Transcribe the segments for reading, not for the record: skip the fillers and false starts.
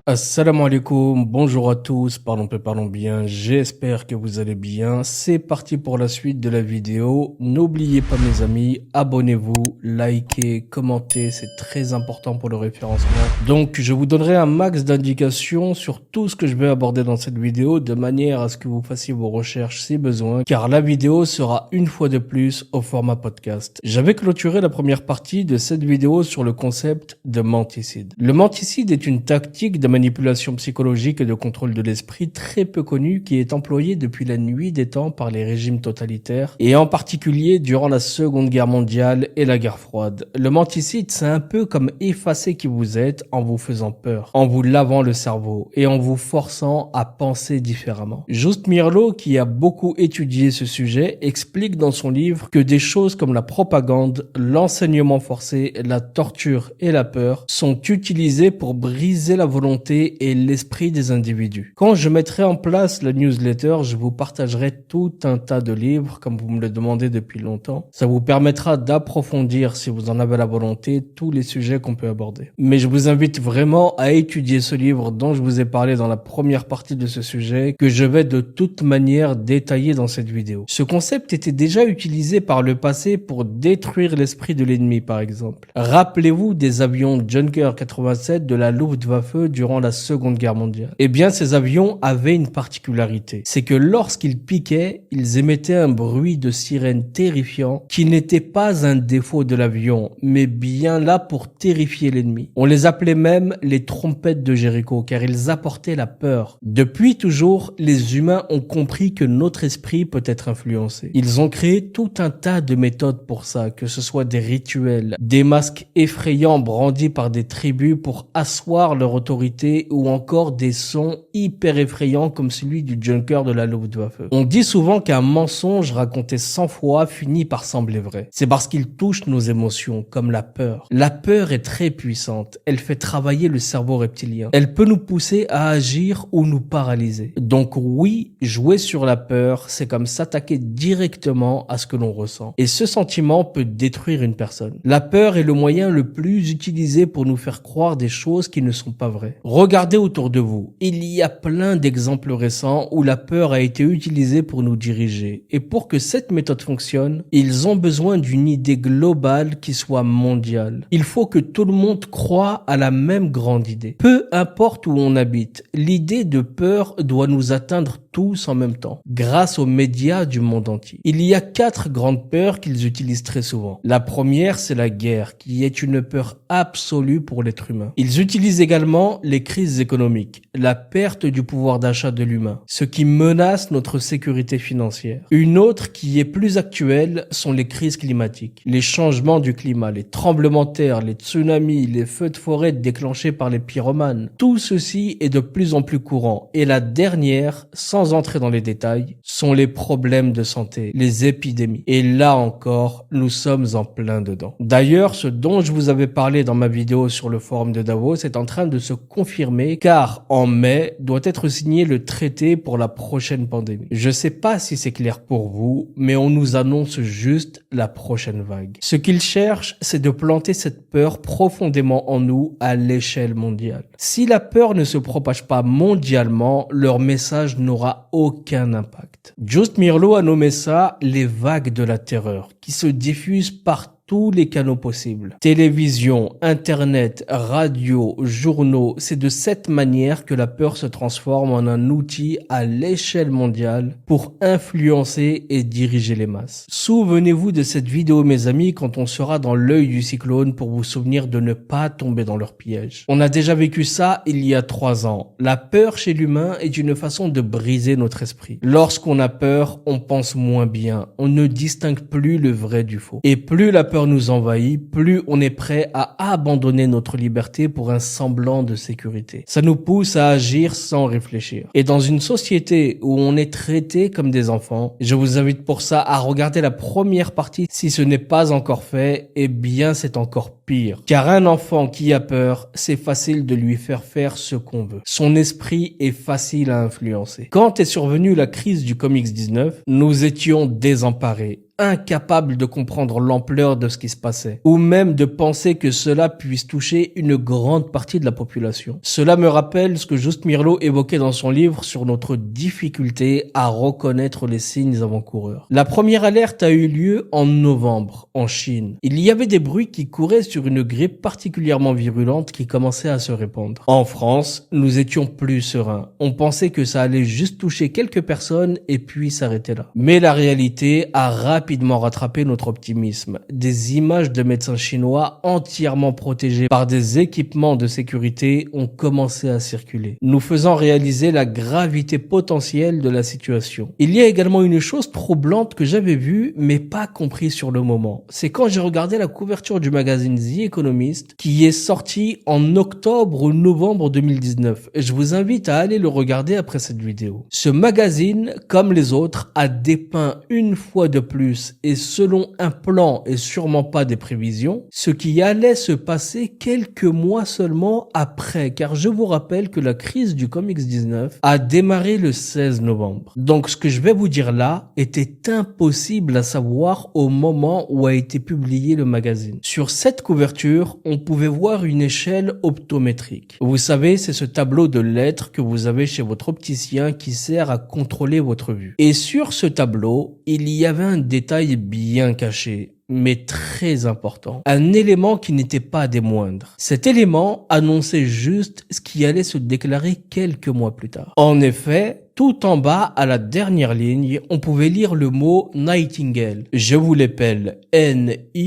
Assalamu alaikum, bonjour à tous, parlons bien, j'espère que vous allez bien. C'est parti pour la suite de la vidéo. N'oubliez pas mes amis, abonnez-vous, likez, commentez, c'est très important pour le référencement. Donc je vous donnerai un max d'indications sur tout ce que je vais aborder dans cette vidéo de manière à ce que vous fassiez vos recherches si besoin, car la vidéo sera une fois de plus au format podcast. J'avais clôturé la première partie de cette vidéo sur le concept de menticide. Le menticide est une tactique de manipulation psychologique et de contrôle de l'esprit très peu connue qui est employée depuis la nuit des temps par les régimes totalitaires et en particulier durant la Seconde Guerre mondiale et la guerre froide. Le menticide, c'est un peu comme effacer qui vous êtes en vous faisant peur, en vous lavant le cerveau et en vous forçant à penser différemment. Just Mirlo, qui a beaucoup étudié ce sujet, explique dans son livre que des choses comme la propagande, l'enseignement forcé, la torture et la peur sont utilisées pour briser la volonté et l'esprit des individus. Quand je mettrai en place la newsletter, je vous partagerai tout un tas de livres, comme vous me le demandez depuis longtemps. Ça vous permettra d'approfondir, si vous en avez la volonté, tous les sujets qu'on peut aborder. Mais je vous invite vraiment à étudier ce livre dont je vous ai parlé dans la première partie de ce sujet, que je vais de toute manière détailler dans cette vidéo. Ce concept était déjà utilisé par le passé pour détruire l'esprit de l'ennemi, par exemple. Rappelez-vous des avions Junker 87 de la Luftwaffe durant la Seconde Guerre mondiale. Eh bien, ces avions avaient une particularité. C'est que lorsqu'ils piquaient, ils émettaient un bruit de sirène terrifiant qui n'était pas un défaut de l'avion, mais bien là pour terrifier l'ennemi. On les appelait même les trompettes de Jéricho, car ils apportaient la peur. Depuis toujours, les humains ont compris que notre esprit peut être influencé. Ils ont créé tout un tas de méthodes pour ça, que ce soit des rituels, des masques effrayants brandis par des tribus pour asseoir leur autorité ou encore des sons hyper effrayants comme celui du Junker de la Luftwaffe. On dit souvent qu'un mensonge raconté 100 fois finit par sembler vrai. C'est parce qu'il touche nos émotions, comme la peur. La peur est très puissante. Elle fait travailler le cerveau reptilien. Elle peut nous pousser à agir ou nous paralyser. Donc oui, jouer sur la peur, c'est comme s'attaquer directement à ce que l'on ressent. Et ce sentiment peut détruire une personne. La peur est le moyen le plus utilisé pour nous faire croire des choses qui ne sont pas vraies. Regardez autour de vous. Il y a plein d'exemples récents où la peur a été utilisée pour nous diriger. Et pour que cette méthode fonctionne, ils ont besoin d'une idée globale qui soit mondiale. Il faut que tout le monde croie à la même grande idée. Peu importe où on habite, l'idée de peur doit nous atteindre tous en même temps, grâce aux médias du monde entier. Il y a 4 grandes peurs qu'ils utilisent très souvent. La première, c'est la guerre, qui est une peur absolue pour l'être humain. Ils utilisent également les crises économiques, la perte du pouvoir d'achat de l'humain, ce qui menace notre sécurité financière. Une autre qui est plus actuelle sont les crises climatiques, les changements du climat, les tremblements de terre, les tsunamis, les feux de forêt déclenchés par les pyromanes. Tout ceci est de plus en plus courant. Et la dernière, sans entrer dans les détails, sont les problèmes de santé, les épidémies. Et là encore, nous sommes en plein dedans. D'ailleurs, ce dont je vous avais parlé dans ma vidéo sur le forum de Davos est en train de se confirmer, car en mai doit être signé le traité pour la prochaine pandémie. Je sais pas si c'est clair pour vous, mais on nous annonce juste la prochaine vague. Ce qu'ils cherchent, c'est de planter cette peur profondément en nous à l'échelle mondiale. Si la peur ne se propage pas mondialement, leur message n'aura aucun impact. Just Mirlo a nommé ça les vagues de la terreur, qui se diffusent par tous les canaux possibles. Télévision, internet, radio, journaux, c'est de cette manière que la peur se transforme en un outil à l'échelle mondiale pour influencer et diriger les masses. Souvenez-vous de cette vidéo mes amis quand on sera dans l'œil du cyclone pour vous souvenir de ne pas tomber dans leur piège. On a déjà vécu ça il y a 3 ans. La peur chez l'humain est une façon de briser notre esprit. Lorsqu'on a peur, on pense moins bien. On ne distingue plus le vrai du faux. Et plus la peur nous envahit, plus on est prêt à abandonner notre liberté pour un semblant de sécurité. Ça nous pousse à agir sans réfléchir. Et dans une société où on est traité comme des enfants, je vous invite pour ça à regarder la première partie. Si ce n'est pas encore fait, eh bien c'est encore pire. Car un enfant qui a peur, c'est facile de lui faire ce qu'on veut. Son esprit est facile à influencer. Quand est survenue la crise du Comics 19, nous étions désemparés. incapable de comprendre l'ampleur de ce qui se passait, ou même de penser que cela puisse toucher une grande partie de la population. Cela me rappelle ce que Just Mirlo évoquait dans son livre sur notre difficulté à reconnaître les signes avant-coureurs. La première alerte a eu lieu en novembre, en Chine. Il y avait des bruits qui couraient sur une grippe particulièrement virulente qui commençait à se répandre. En France, nous étions plus sereins. On pensait que ça allait juste toucher quelques personnes et puis s'arrêter là. Mais la réalité a rapidement rattrapé notre optimisme. Des images de médecins chinois entièrement protégés par des équipements de sécurité ont commencé à circuler, nous faisant réaliser la gravité potentielle de la situation. Il y a également une chose troublante que j'avais vue mais pas compris sur le moment. C'est quand j'ai regardé la couverture du magazine The Economist qui est sorti en octobre ou novembre 2019. Je vous invite à aller le regarder après cette vidéo. Ce magazine, comme les autres, a dépeint une fois de plus et selon un plan et sûrement pas des prévisions, ce qui allait se passer quelques mois seulement après, car je vous rappelle que la crise du Comics-19 a démarré le 16 novembre. Donc ce que je vais vous dire là était impossible à savoir au moment où a été publié le magazine. Sur cette couverture, on pouvait voir une échelle optométrique. Vous savez, c'est ce tableau de lettres que vous avez chez votre opticien qui sert à contrôler votre vue. Et sur ce tableau, il y avait un détail bien caché, mais très important. Un élément qui n'était pas des moindres. Cet élément annonçait juste ce qui allait se déclarer quelques mois plus tard. En effet, tout en bas, à la dernière ligne, on pouvait lire le mot Nightingale. Je vous l'appelle Nightingale.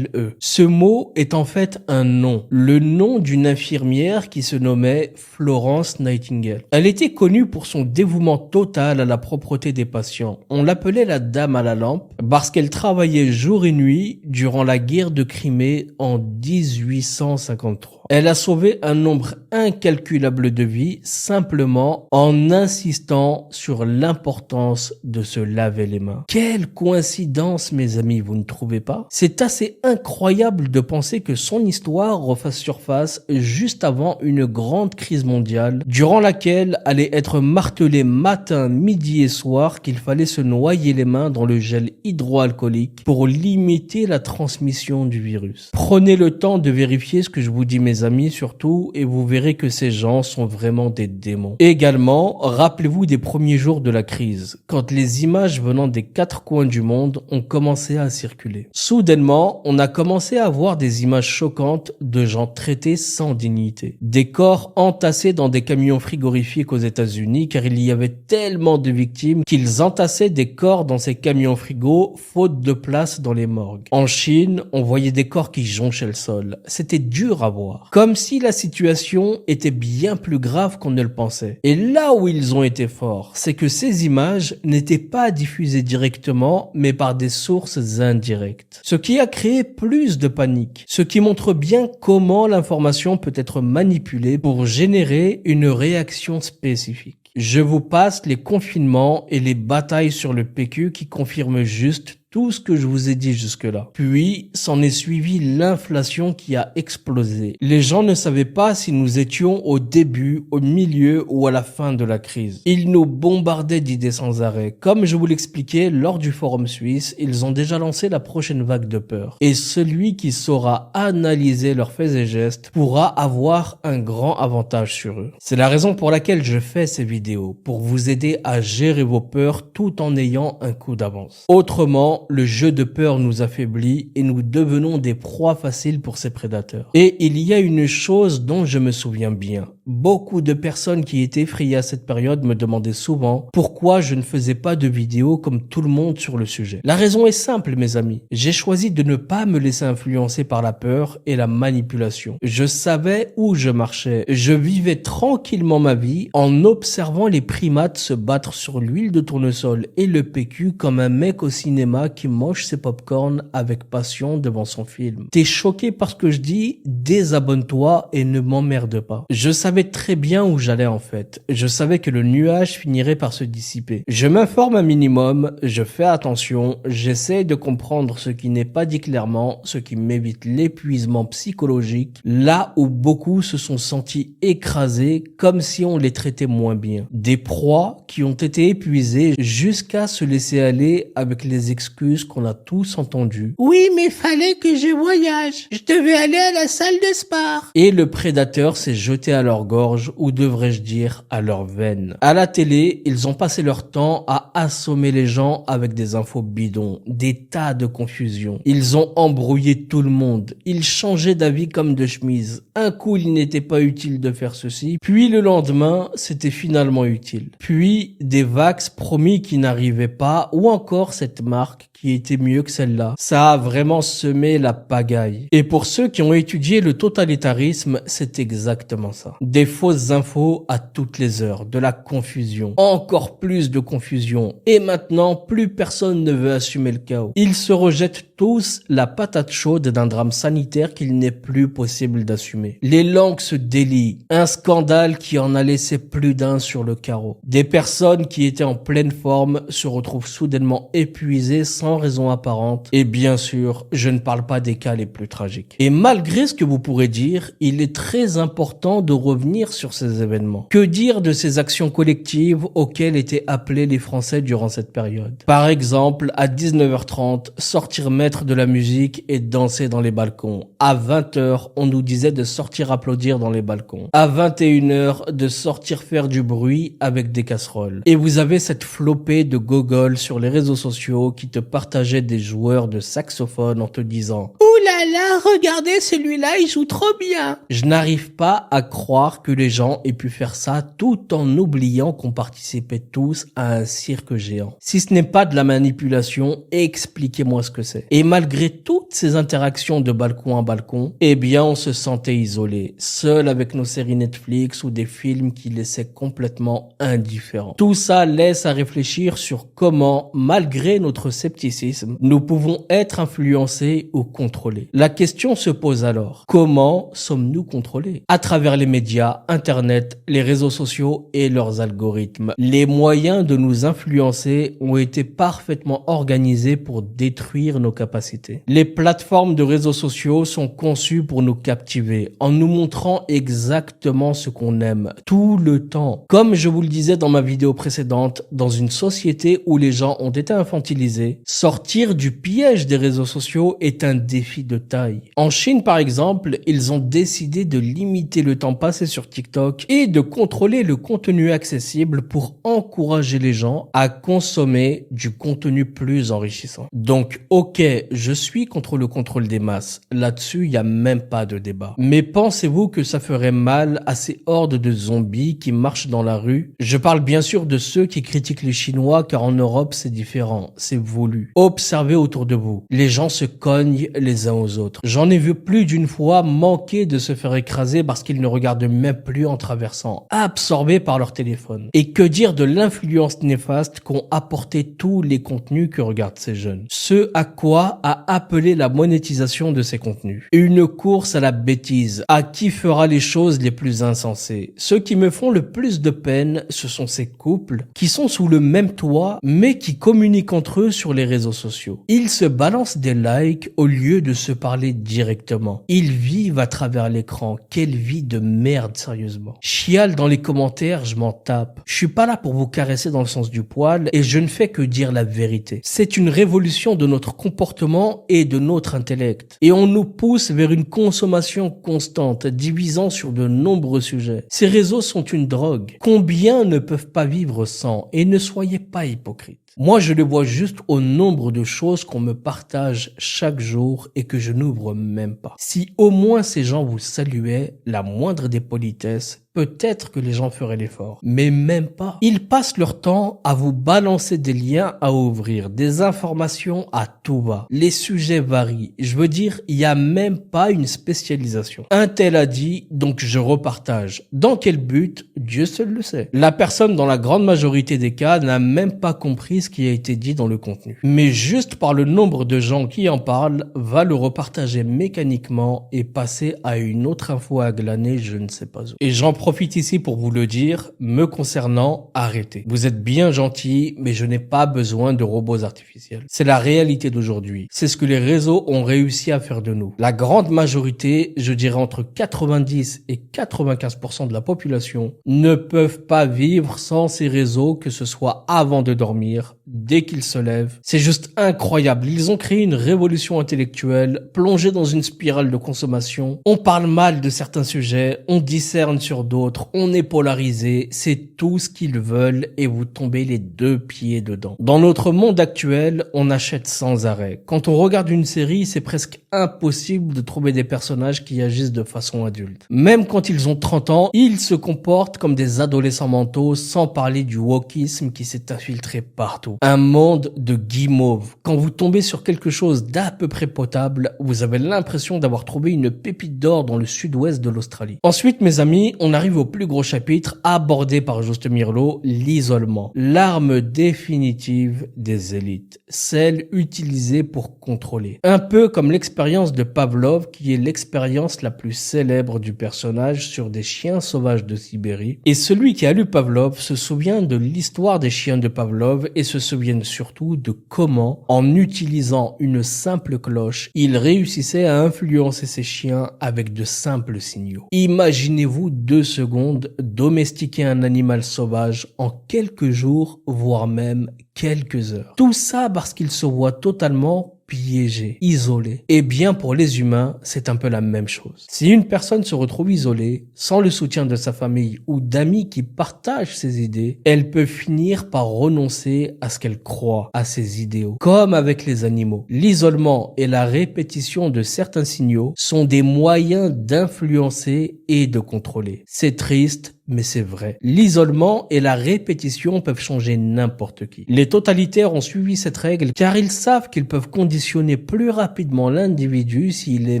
Ce mot est en fait un nom. Le nom d'une infirmière qui se nommait Florence Nightingale. Elle était connue pour son dévouement total à la propreté des patients. On l'appelait la dame à la lampe parce qu'elle travaillait jour et nuit durant la guerre de Crimée en 1853. Elle a sauvé un nombre incalculable de vies simplement en insistant sur l'importance de se laver les mains. Quelle coïncidence, mes amis, vous ne trouvez pas? C'est assez incroyable de penser que son histoire refasse surface juste avant une grande crise mondiale, durant laquelle allait être martelé matin, midi et soir qu'il fallait se noyer les mains dans le gel hydroalcoolique pour limiter la transmission du virus. Prenez le temps de vérifier ce que je vous dis, mes amis, surtout, et vous verrez que ces gens sont vraiment des démons. Également, rappelez-vous des premiers jours de la crise, quand les images venant des quatre coins du monde ont commencé à circuler. Soudainement, on a commencé à voir des images choquantes de gens traités sans dignité. Des corps entassés dans des camions frigorifiques aux États-Unis, car il y avait tellement de victimes qu'ils entassaient des corps dans ces camions frigos, faute de place dans les morgues. En Chine, on voyait des corps qui jonchaient le sol. C'était dur à voir. Comme si la situation était bien plus grave qu'on ne le pensait. Et là où ils ont été forts, c'est que ces images n'étaient pas diffusées directement, mais par des sources indirectes. Ce qui a créé plus de panique. Ce qui montre bien comment l'information peut être manipulée pour générer une réaction spécifique. Je vous passe les confinements et les batailles sur le PQ qui confirment juste tout ce que je vous ai dit jusque-là. Puis, s'en est suivi l'inflation qui a explosé. Les gens ne savaient pas si nous étions au début, au milieu ou à la fin de la crise. Ils nous bombardaient d'idées sans arrêt. Comme je vous l'expliquais lors du Forum Suisse, ils ont déjà lancé la prochaine vague de peur. Et celui qui saura analyser leurs faits et gestes pourra avoir un grand avantage sur eux. C'est la raison pour laquelle je fais ces vidéos, pour vous aider à gérer vos peurs tout en ayant un coup d'avance. Autrement, le jeu de peur nous affaiblit et nous devenons des proies faciles pour ces prédateurs. Et il y a une chose dont je me souviens bien. Beaucoup de personnes qui étaient effrayées à cette période me demandaient souvent pourquoi je ne faisais pas de vidéos comme tout le monde sur le sujet. La raison est simple, mes amis. J'ai choisi de ne pas me laisser influencer par la peur et la manipulation. Je savais où je marchais. Je vivais tranquillement ma vie en observant les primates se battre sur l'huile de tournesol et le PQ comme un mec au cinéma qui mange ses pop-corn avec passion devant son film. T'es choqué par ce que je dis? Désabonne-toi et ne m'emmerde pas. Je savais savais très bien où j'allais en fait. Je savais que le nuage finirait par se dissiper. Je m'informe un minimum, je fais attention, j'essaie de comprendre ce qui n'est pas dit clairement, ce qui m'évite l'épuisement psychologique, là où beaucoup se sont sentis écrasés comme si on les traitait moins bien. Des proies qui ont été épuisées jusqu'à se laisser aller avec les excuses qu'on a tous entendues. Oui, mais fallait que je voyage. Je devais aller à la salle de sport. Et le prédateur s'est jeté à leur gorge, ou devrais-je dire à leurs veines. À la télé, ils ont passé leur temps à assommer les gens avec des infos bidons, des tas de confusion. Ils ont embrouillé tout le monde. Ils changeaient d'avis comme de chemise. Un coup, il n'était pas utile de faire ceci, puis le lendemain, c'était finalement utile. Puis, des vax promis qui n'arrivaient pas, ou encore cette marque qui était mieux que celle-là. Ça a vraiment semé la pagaille. Et pour ceux qui ont étudié le totalitarisme, c'est exactement ça. Des fausses infos à toutes les heures, de la confusion, encore plus de confusion. Et maintenant, plus personne ne veut assumer le chaos. Ils se rejettent tous la patate chaude d'un drame sanitaire qu'il n'est plus possible d'assumer. Les langues se délient. Un scandale qui en a laissé plus d'un sur le carreau. Des personnes qui étaient en pleine forme se retrouvent soudainement épuisées sans raison apparente. Et bien sûr, je ne parle pas des cas les plus tragiques. Et malgré ce que vous pourrez dire, il est très important de revenir sur ces événements. Que dire de ces actions collectives auxquelles étaient appelés les Français durant cette période? Par exemple, à 19h30, sortir mettre de la musique et danser dans les balcons. À 20h, on nous disait de sortir applaudir dans les balcons. À 21h, de sortir faire du bruit avec des casseroles. Et vous avez cette flopée de gogoles sur les réseaux sociaux qui te partageaient des joueurs de saxophone en te disant « Ouh là là, regardez celui-là, il joue trop bien !» Je n'arrive pas à croire que les gens aient pu faire ça tout en oubliant qu'on participait tous à un cirque géant. Si ce n'est pas de la manipulation, expliquez-moi ce que c'est. Et malgré toutes ces interactions de balcon à balcon, eh bien on se sentait isolé, seul avec nos séries Netflix ou des films qui laissaient complètement indifférents. Tout ça laisse à réfléchir sur comment, malgré notre scepticisme, nous pouvons être influencés ou contrôlés. La question se pose alors, comment sommes-nous contrôlés? À travers les médias, Internet, les réseaux sociaux et leurs algorithmes. Les moyens de nous influencer ont été parfaitement organisés pour détruire nos capacités. Les plateformes de réseaux sociaux sont conçues pour nous captiver, en nous montrant exactement ce qu'on aime, tout le temps. Comme je vous le disais dans ma vidéo précédente, dans une société où les gens ont été infantilisés, sortir du piège des réseaux sociaux est un défi de taille. En Chine, par exemple, ils ont décidé de limiter le temps passé sur TikTok et de contrôler le contenu accessible pour encourager les gens à consommer du contenu plus enrichissant. Donc, ok, je suis contre le contrôle des masses. Là-dessus, il n'y a même pas de débat. Mais pensez-vous que ça ferait mal à ces hordes de zombies qui marchent dans la rue? Je parle bien sûr de ceux qui critiquent les Chinois car en Europe, c'est différent, c'est voulu. Observez autour de vous. Les gens se cognent les uns aux autres. J'en ai vu plus d'une fois manquer de se faire écraser parce qu'ils ne regardent même plus en traversant, absorbés par leur téléphone. Et que dire de l'influence néfaste qu'ont apporté tous les contenus que regardent ces jeunes? Ce à quoi a appelé la monétisation de ces contenus. Une course à la bêtise, à qui fera les choses les plus insensées. Ceux qui me font le plus de peine, ce sont ces couples qui sont sous le même toit, mais qui communiquent entre eux sur les réseaux sociaux. Ils se balancent des likes au lieu de se parler directement. Ils vivent à travers l'écran. Quelle vie de merde, sérieusement. Chiale dans les commentaires, je m'en tape. Je suis pas là pour vous caresser dans le sens du poil et je ne fais que dire la vérité. C'est une révolution de notre comportement et de notre intellect. Et on nous pousse vers une consommation constante, divisant sur de nombreux sujets. Ces réseaux sont une drogue. Combien ne peuvent pas vivre sans? Et ne soyez pas hypocrites. Moi, je le vois juste au nombre de choses qu'on me partage chaque jour et que je n'ouvre même pas. Si au moins ces gens vous saluaient, la moindre des politesses, peut-être que les gens feraient l'effort. Mais même pas. Ils passent leur temps à vous balancer des liens à ouvrir, des informations à tout va. Les sujets varient. Je veux dire, il n'y a même pas une spécialisation. Un tel a dit, donc je repartage. Dans quel but? Dieu seul le sait. La personne, dans la grande majorité des cas, n'a même pas compris ce qui a été dit dans le contenu. Mais juste par le nombre de gens qui en parlent, va le repartager mécaniquement et passer à une autre info à glaner, je ne sais pas où. Et j'en profite ici pour vous le dire, me concernant, arrêtez. Vous êtes bien gentils, mais je n'ai pas besoin de robots artificiels. C'est la réalité d'aujourd'hui. C'est ce que les réseaux ont réussi à faire de nous. La grande majorité, je dirais entre 90 et 95% de la population, ne peuvent pas vivre sans ces réseaux, que ce soit avant de dormir, dès qu'ils se lèvent. C'est juste incroyable. Ils ont créé une révolution intellectuelle, plongée dans une spirale de consommation. On parle mal de certains sujets, on discerne sur d'autres, on est polarisé. C'est tout ce qu'ils veulent et vous tombez les deux pieds dedans. Dans notre monde actuel, on achète sans arrêt. Quand on regarde une série, c'est presque impossible de trouver des personnages qui agissent de façon adulte. Même quand ils ont 30 ans, ils se comportent comme des adolescents mentaux, sans parler du wokisme qui s'est infiltré partout. Un monde de guimauve. Quand vous tombez sur quelque chose d'à peu près potable, vous avez l'impression d'avoir trouvé une pépite d'or dans le sud-ouest de l'Australie. Ensuite, mes amis, on arrive au plus gros chapitre abordé par Juste Mirlo, l'isolement. L'arme définitive des élites. Celle utilisée pour contrôler. Un peu comme l'expérience de Pavlov, qui est l'expérience la plus célèbre du personnage sur des chiens sauvages de Sibérie. Et celui qui a lu Pavlov se souvient de l'histoire des chiens de Pavlov et se souvient surtout de comment, en utilisant une simple cloche, il réussissait à influencer ses chiens avec de simples signaux. Imaginez-vous 2 secondes domestiquer un animal sauvage en quelques jours, voire même quelques heures. Tout ça parce qu'il se voit totalement piégé, isolé. Et bien pour les humains, c'est un peu la même chose. Si une personne se retrouve isolée, sans le soutien de sa famille ou d'amis qui partagent ses idées, elle peut finir par renoncer à ce qu'elle croit, à ses idéaux. Comme avec les animaux. L'isolement et la répétition de certains signaux sont des moyens d'influencer et de contrôler. C'est triste, mais c'est vrai. L'isolement et la répétition peuvent changer n'importe qui. Les totalitaires ont suivi cette règle car ils savent qu'ils peuvent conditionner plus rapidement l'individu s'il est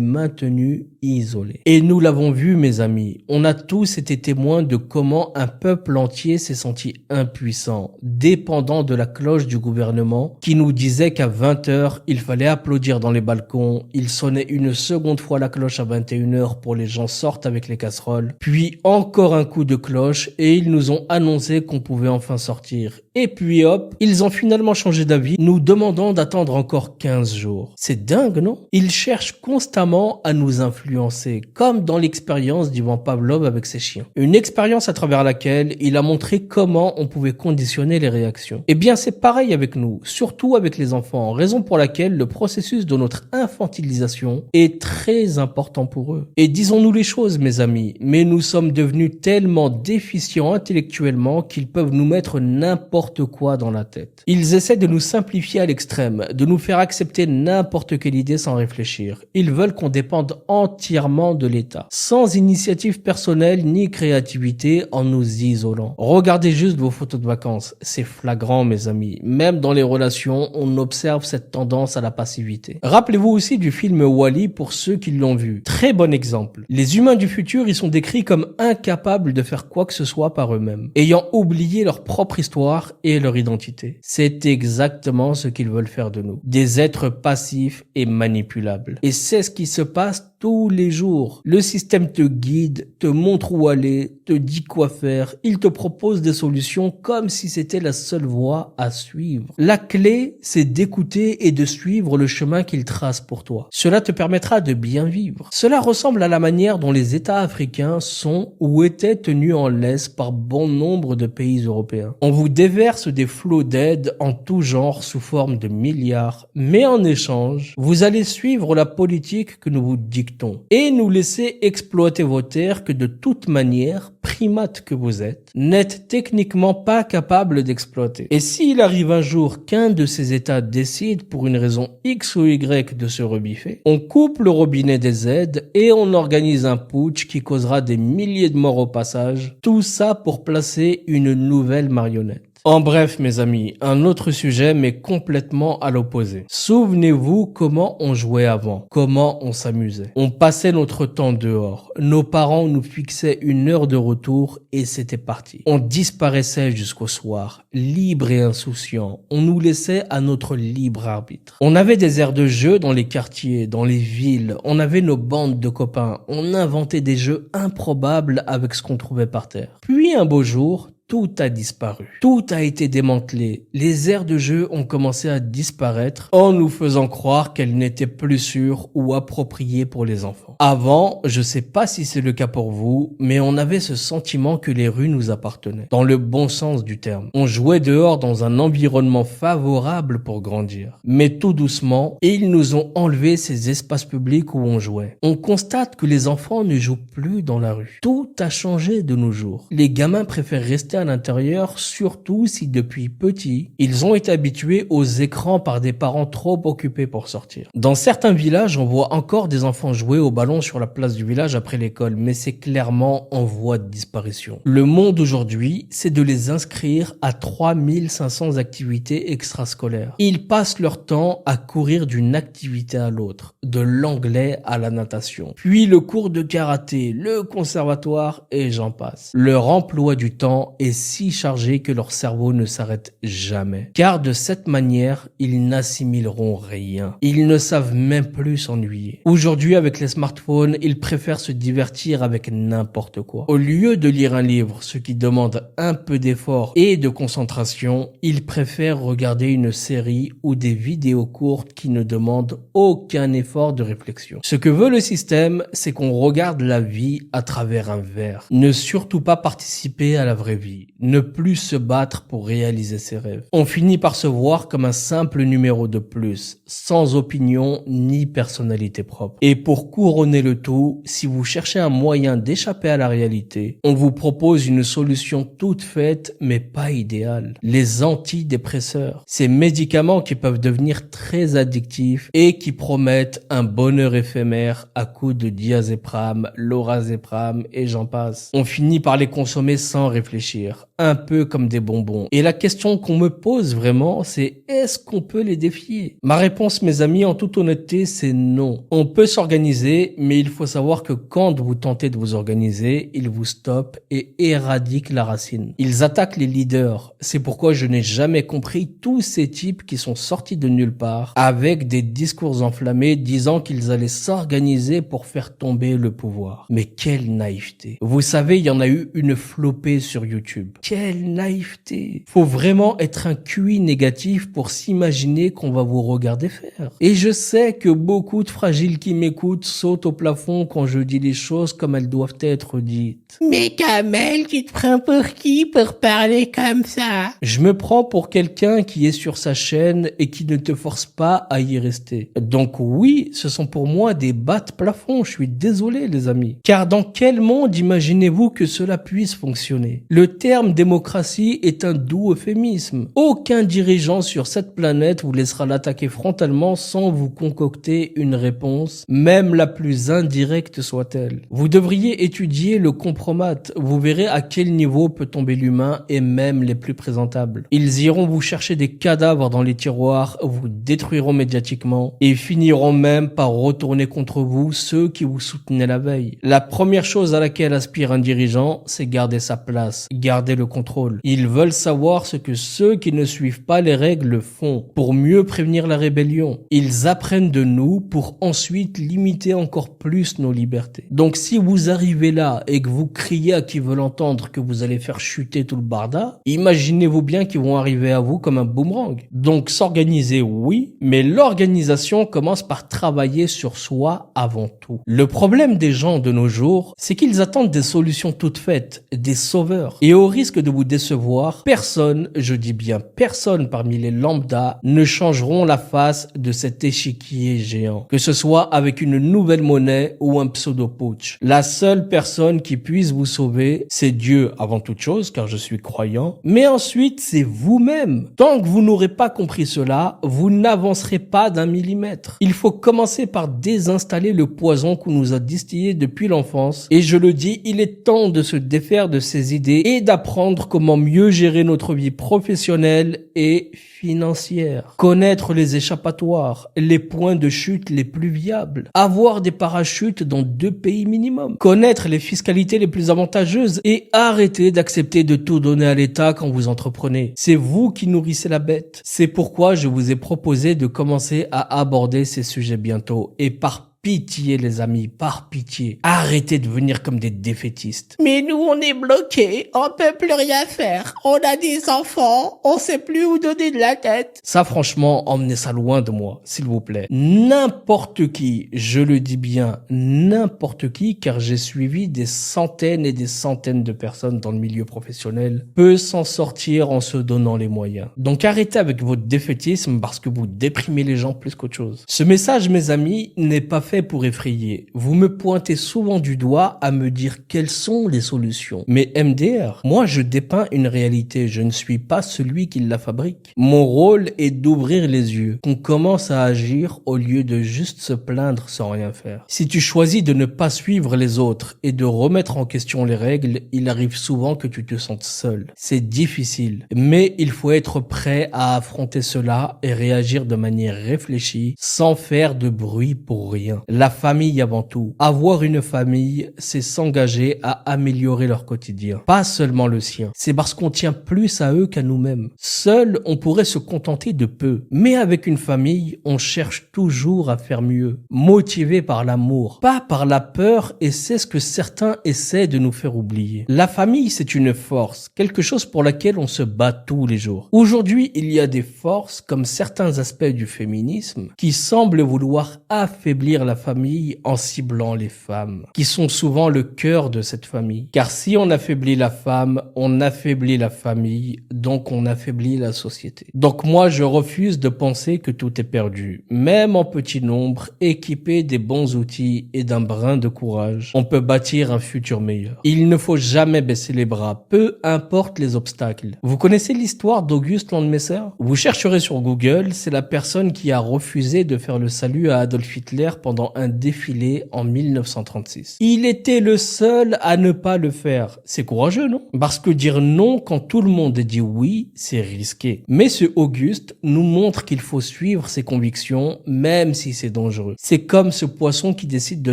maintenu isolé. Et nous l'avons vu, mes amis, on a tous été témoins de comment un peuple entier s'est senti impuissant, dépendant de la cloche du gouvernement qui nous disait qu'à 20h, il fallait applaudir dans les balcons, il sonnait une seconde fois la cloche à 21h pour les gens sortent avec les casseroles, puis encore un coup de cloche et ils nous ont annoncé qu'on pouvait enfin sortir. Et puis hop, ils ont finalement changé d'avis, nous demandant d'attendre encore 15 jours. C'est dingue, non? Ils cherchent constamment à nous influencer, comme dans l'expérience d'Ivan Pavlov avec ses chiens. Une expérience à travers laquelle il a montré comment on pouvait conditionner les réactions. Eh bien, c'est pareil avec nous, surtout avec les enfants, raison pour laquelle le processus de notre infantilisation est très important pour eux. Et disons-nous les choses, mes amis, mais nous sommes devenus tellement déficients intellectuellement qu'ils peuvent nous mettre n'importe quoi dans la tête. Ils essaient de nous simplifier à l'extrême, de nous faire accepter n'importe quelle idée sans réfléchir. Ils veulent qu'on dépende entièrement de l'État, sans initiative personnelle ni créativité, en nous isolant. Regardez juste vos photos de vacances, c'est flagrant, mes amis. Même dans les relations, on observe cette tendance à la passivité. Rappelez-vous aussi du film Wall-E pour ceux qui l'ont vu. Très bon exemple. Les humains du futur, ils sont décrits comme incapables de faire quoi que ce soit par eux-mêmes, ayant oublié leur propre histoire et leur identité. C'est exactement ce qu'ils veulent faire de nous. Des êtres passifs et manipulables. Et c'est ce qui se passe tous les jours. Le système te guide, te montre où aller, te dit quoi faire. Il te propose des solutions comme si c'était la seule voie à suivre. La clé, c'est d'écouter et de suivre le chemin qu'il trace pour toi. Cela te permettra de bien vivre. Cela ressemble à la manière dont les États africains sont ou étaient tenus en laisse par bon nombre de pays européens. On vous déverse des flots d'aide en tout genre sous forme de milliards, mais en échange, vous allez suivre la politique que nous vous dictons et nous laisser exploiter vos terres que de toute manière, primates que vous êtes, n'êtes techniquement pas capable d'exploiter. Et s'il arrive un jour qu'un de ces États décide pour une raison X ou Y de se rebiffer, on coupe le robinet des aides et on organise un putsch qui causera des milliers de morts au passage, tout ça pour placer une nouvelle marionnette. En bref, mes amis, un autre sujet mais complètement à l'opposé. Souvenez-vous comment on jouait avant, comment on s'amusait. On passait notre temps dehors. Nos parents nous fixaient une heure de retour et c'était parti. On disparaissait jusqu'au soir, libre et insouciant. On nous laissait à notre libre arbitre. On avait des aires de jeu dans les quartiers, dans les villes. On avait nos bandes de copains. On inventait des jeux improbables avec ce qu'on trouvait par terre. Puis un beau jour, tout a disparu. Tout a été démantelé. Les aires de jeu ont commencé à disparaître en nous faisant croire qu'elles n'étaient plus sûres ou appropriées pour les enfants. Avant, je sais pas si c'est le cas pour vous, mais on avait ce sentiment que les rues nous appartenaient. Dans le bon sens du terme. On jouait dehors dans un environnement favorable pour grandir. Mais tout doucement, ils nous ont enlevé ces espaces publics où on jouait. On constate que les enfants ne jouent plus dans la rue. Tout a changé de nos jours. Les gamins préfèrent rester à l'intérieur, surtout si depuis petit, ils ont été habitués aux écrans par des parents trop occupés pour sortir. Dans certains villages, on voit encore des enfants jouer au ballon sur la place du village après l'école, mais c'est clairement en voie de disparition. Le monde aujourd'hui, c'est de les inscrire à 3500 activités extrascolaires. Ils passent leur temps à courir d'une activité à l'autre, de l'anglais à la natation, puis le cours de karaté, le conservatoire et j'en passe. Leur emploi du temps est si chargé que leur cerveau ne s'arrête jamais. Car de cette manière, ils n'assimileront rien. Ils ne savent même plus s'ennuyer. Aujourd'hui, avec les smartphones, ils préfèrent se divertir avec n'importe quoi. Au lieu de lire un livre, ce qui demande un peu d'effort et de concentration, ils préfèrent regarder une série ou des vidéos courtes qui ne demandent aucun effort de réflexion. Ce que veut le système, c'est qu'on regarde la vie à travers un verre. Ne surtout pas participer à la vraie vie. Ne plus se battre pour réaliser ses rêves. On finit par se voir comme un simple numéro de plus, sans opinion ni personnalité propre. Et pour couronner le tout, si vous cherchez un moyen d'échapper à la réalité, on vous propose une solution toute faite mais pas idéale. Les antidépresseurs. Ces médicaments qui peuvent devenir très addictifs et qui promettent un bonheur éphémère à coups de diazépam, lorazépam et j'en passe. On finit par les consommer sans réfléchir, un peu comme des bonbons. Et la question qu'on me pose vraiment, c'est est-ce qu'on peut les défier? Ma réponse, mes amis, en toute honnêteté, c'est non. On peut s'organiser, mais il faut savoir que quand vous tentez de vous organiser, ils vous stoppent et éradiquent la racine. Ils attaquent les leaders. C'est pourquoi je n'ai jamais compris tous ces types qui sont sortis de nulle part avec des discours enflammés disant qu'ils allaient s'organiser pour faire tomber le pouvoir. Mais quelle naïveté. Vous savez, il y en a eu une flopée sur YouTube. Quelle naïveté. Faut vraiment être un QI négatif pour s'imaginer qu'on va vous regarder faire. Et je sais que beaucoup de fragiles qui m'écoutent sautent au plafond quand je dis les choses comme elles doivent être dites. Mais Kamel, tu te prends pour qui pour parler comme ça? Je me prends pour quelqu'un qui est sur sa chaîne et qui ne te force pas à y rester. Donc oui, ce sont pour moi des bas de plafond, je suis désolé les amis. Car dans quel monde imaginez-vous que cela puisse fonctionner? Le terme démocratie est un doux euphémisme. Aucun dirigeant sur cette planète vous laissera l'attaquer frontalement sans vous concocter une réponse, même la plus indirecte soit-elle. Vous devriez étudier le compromat. Vous verrez à quel niveau peut tomber l'humain et même les plus présentables. Ils iront vous chercher des cadavres dans les tiroirs, vous détruiront médiatiquement et finiront même par retourner contre vous ceux qui vous soutenaient la veille. La première chose à laquelle aspire un dirigeant, c'est garder sa place, garder le contrôle. Ils veulent savoir ce que ceux qui ne suivent pas les règles font pour mieux prévenir la rébellion. Ils apprennent de nous pour ensuite limiter encore plus nos libertés. Donc si vous arrivez là et que vous criez à qui veut l'entendre que vous allez faire chuter tout le barda, imaginez-vous bien qu'ils vont arriver à vous comme un boomerang. Donc s'organiser, oui, mais l'organisation commence par travailler sur soi avant tout. Le problème des gens de nos jours, c'est qu'ils attendent des solutions toutes faites, des sauveurs. Et au risque de vous décevoir, personne, je dis bien personne parmi les lambda, ne changeront la face de cet échiquier géant. Que ce soit avec une nouvelle monnaie ou un pseudo-putsch. La seule personne qui puisse vous sauver, c'est Dieu avant toute chose, car je suis croyant. Mais ensuite, c'est vous-même. Tant que vous n'aurez pas compris cela, vous n'avancerez pas d'un millimètre. Il faut commencer par désinstaller le poison qu'on nous a distillé depuis l'enfance. Et je le dis, il est temps de se défaire de ces idées et apprendre comment mieux gérer notre vie professionnelle et financière. Connaître les échappatoires, les points de chute les plus viables. Avoir des parachutes dans 2 pays minimum. Connaître les fiscalités les plus avantageuses et arrêter d'accepter de tout donner à l'État quand vous entreprenez. C'est vous qui nourrissez la bête. C'est pourquoi je vous ai proposé de commencer à aborder ces sujets bientôt. Et par pitié les amis, par pitié, arrêtez de venir comme des défaitistes. Mais nous, on est bloqués, on peut plus rien faire. On a des enfants, on sait plus où donner de la tête. Ça franchement, emmenez ça loin de moi, s'il vous plaît. N'importe qui, je le dis bien, n'importe qui, car j'ai suivi des centaines et des centaines de personnes dans le milieu professionnel, peut s'en sortir en se donnant les moyens. Donc arrêtez avec votre défaitisme parce que vous déprimez les gens plus qu'autre chose. Ce message, mes amis, n'est pas fait pour effrayer. Vous me pointez souvent du doigt à me dire quelles sont les solutions. Mais MDR, moi je dépeins une réalité, je ne suis pas celui qui la fabrique. Mon rôle est d'ouvrir les yeux, qu'on commence à agir au lieu de juste se plaindre sans rien faire. Si tu choisis de ne pas suivre les autres et de remettre en question les règles, il arrive souvent que tu te sentes seul. C'est difficile, mais il faut être prêt à affronter cela et réagir de manière réfléchie, sans faire de bruit pour rien. La famille avant tout. Avoir une famille, c'est s'engager à améliorer leur quotidien. Pas seulement le sien. C'est parce qu'on tient plus à eux qu'à nous-mêmes. Seul, on pourrait se contenter de peu. Mais avec une famille, on cherche toujours à faire mieux. Motivé par l'amour, pas par la peur, et c'est ce que certains essaient de nous faire oublier. La famille, c'est une force, quelque chose pour laquelle on se bat tous les jours. Aujourd'hui, il y a des forces, comme certains aspects du féminisme, qui semblent vouloir affaiblir la famille en ciblant les femmes, qui sont souvent le cœur de cette famille. Car si on affaiblit la femme, on affaiblit la famille, donc on affaiblit la société. Donc moi, je refuse de penser que tout est perdu. Même en petit nombre, équipé des bons outils et d'un brin de courage, on peut bâtir un futur meilleur. Il ne faut jamais baisser les bras, peu importe les obstacles. Vous connaissez l'histoire d'Auguste Landmesser? Vous chercherez sur Google, c'est la personne qui a refusé de faire le salut à Adolf Hitler pendant un défilé en 1936. Il était le seul à ne pas le faire. C'est courageux, non? Parce que dire non quand tout le monde dit oui, c'est risqué. Mais ce Auguste nous montre qu'il faut suivre ses convictions, même si c'est dangereux. C'est comme ce poisson qui décide de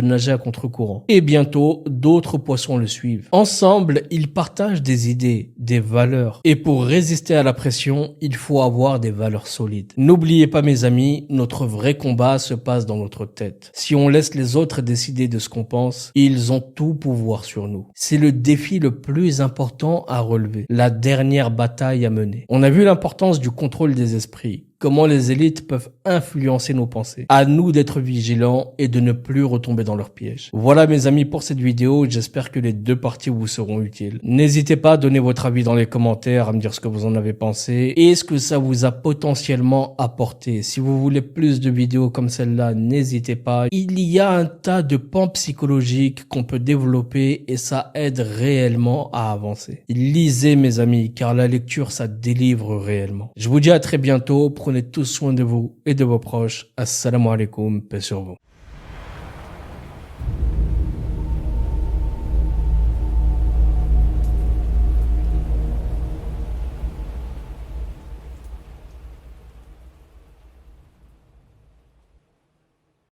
nager à contre-courant. Et bientôt, d'autres poissons le suivent. Ensemble, ils partagent des idées, des valeurs. Et pour résister à la pression, il faut avoir des valeurs solides. N'oubliez pas, mes amis, notre vrai combat se passe dans notre tête. Si on laisse les autres décider de ce qu'on pense, ils ont tout pouvoir sur nous. C'est le défi le plus important à relever, la dernière bataille à mener. On a vu l'importance du contrôle des esprits. Comment les élites peuvent influencer nos pensées. À nous d'être vigilants et de ne plus retomber dans leur piège. Voilà mes amis pour cette vidéo, j'espère que les 2 parties vous seront utiles. N'hésitez pas à donner votre avis dans les commentaires, à me dire ce que vous en avez pensé et ce que ça vous a potentiellement apporté. Si vous voulez plus de vidéos comme celle-là, n'hésitez pas. Il y a un tas de pans psychologiques qu'on peut développer et ça aide réellement à avancer. Lisez mes amis, car la lecture ça délivre réellement. Je vous dis à très bientôt, prenez tous soin de vous et de vos proches. Assalamu alaikum, paix sur vous.